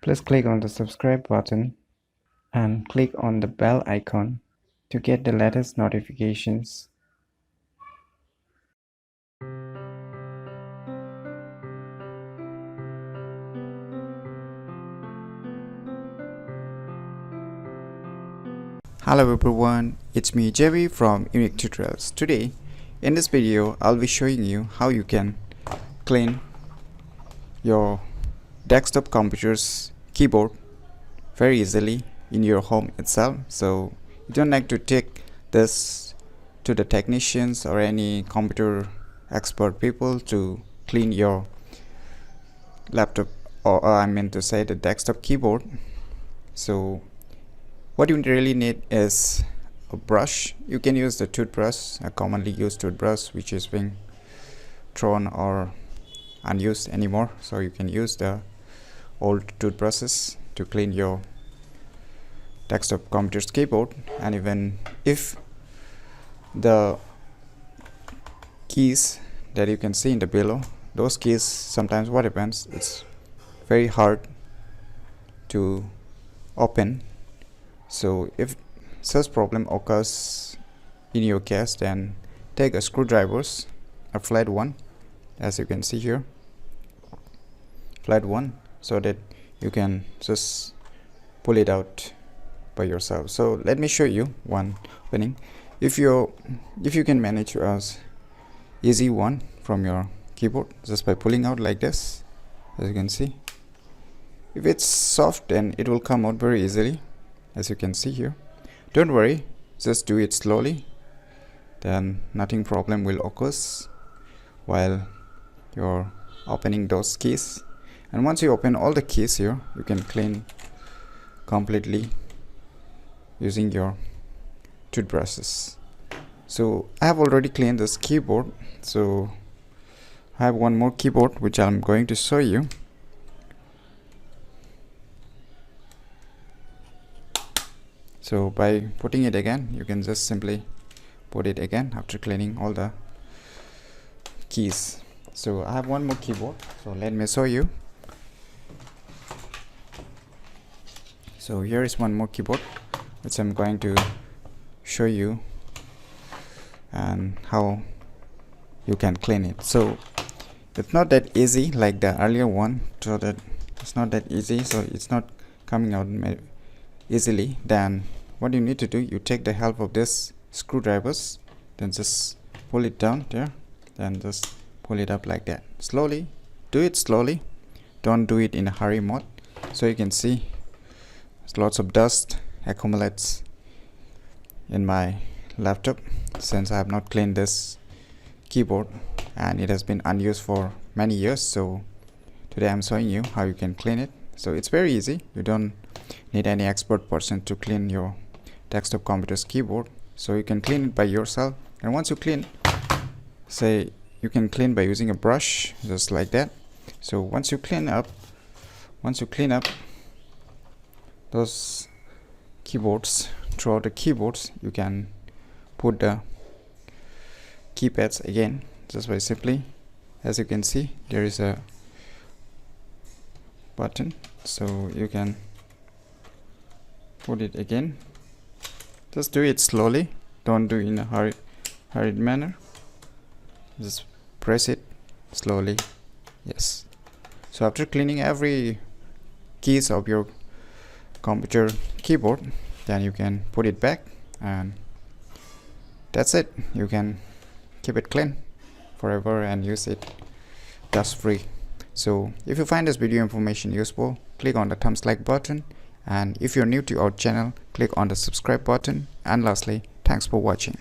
Please click on the subscribe button and click on the bell icon to get the latest notifications. Hello everyone, it's me JB from UniqueTutorials. Today in this video I'll be showing you how you can clean your desktop computer's keyboard very easily in your home itself. So you don't have to take this to the technicians or any computer expert people to clean your laptop, or I mean to say the desktop keyboard. So what you really need is a brush. You can use the toothbrush, a commonly used toothbrush which is being thrown or unused anymore. So you can use the old toothbrushes to clean your desktop computer's keyboard. And even if the keys that you can see in the below, those keys, sometimes what happens, it's very hard to open. So if such problem occurs in your case, then take a screwdrivers, a flat one, as you can see here, flat one, so that you can just pull it out by yourself. So let me show you one opening. If you can manage as easy one from your keyboard just by pulling out like this, as you can see. If it's soft, then it will come out very easily, as you can see here. Don't worry, just do it slowly, then nothing problem will occur while you're opening those keys. And once you open all the keys here, you can clean completely using your toothbrushes. So I have already cleaned this keyboard, so I have one more keyboard which I'm going to show you. So by putting it again, you can just simply put it again after cleaning all the keys. So I have one more keyboard, so let me show you. So here is one more keyboard which I'm going to show you and how you can clean it. So it's not that easy like the earlier one, so that it's not that easy, so it's not coming out easily. Then what you need to do, you take the help of this screwdrivers, then just pull it down there, then just pull it up like that. Slowly, do it slowly, don't do it in a hurry mode. So you can see lots of dust accumulates in my laptop since I have not cleaned this keyboard and it has been unused for many years. So today I'm showing you how you can clean it. So it's very easy, you don't need any expert person to clean your desktop computer's keyboard. So you can clean it by yourself, and once you clean, say you can clean by using a brush just like that. So once you clean up those keyboards, throughout the keyboards, you can put the keypads again just by simply, as you can see, there is a button, so you can put it again. Just do it slowly, don't do it in a hurried manner, just press it slowly. Yes. So after cleaning every keys of your computer keyboard, then you can put it back, and that's it. You can keep it clean forever and use it dust free. So if you find this video information useful, click on the thumbs like button, and if you're new to our channel, click on the subscribe button. And lastly, thanks for watching.